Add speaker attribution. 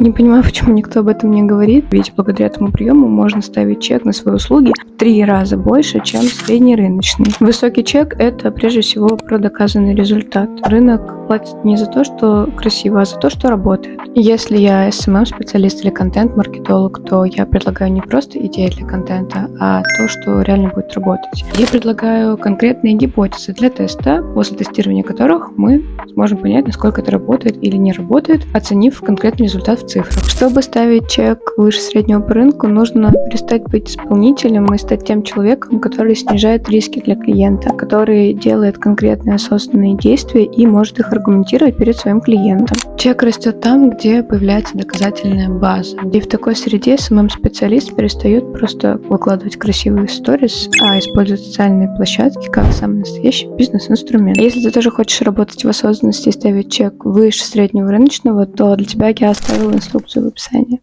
Speaker 1: Не понимаю, почему никто об этом не говорит, ведь благодаря этому приему можно ставить чек на свои услуги в 3 раза больше, чем среднерыночный. Высокий чек – это прежде всего про доказанный результат. Рынок платит не за то, что красиво, а за то, что работает. Если я SMM-специалист или контент-маркетолог, то я предлагаю не просто идеи для контента, а то, что реально будет работать. Я предлагаю конкретные гипотезы для теста, после тестирования которых мы сможем понять, насколько это работает или не работает, оценив конкретный результат в цифрах. Чтобы ставить чек выше среднего по рынку, нужно перестать быть исполнителем и стать тем человеком, который снижает риски для клиента, который делает конкретные осознанные действия и может их аргументировать перед своим клиентом. Чек растет там, где появляется доказательная база. И в такой среде SMM-специалист перестает просто выкладывать красивые сторис, а использует социальные площадки как самый настоящий бизнес-инструмент. Если ты тоже хочешь работать в осознанности и ставить чек выше среднего рыночного, то для тебя я оставила инструкцию в описании.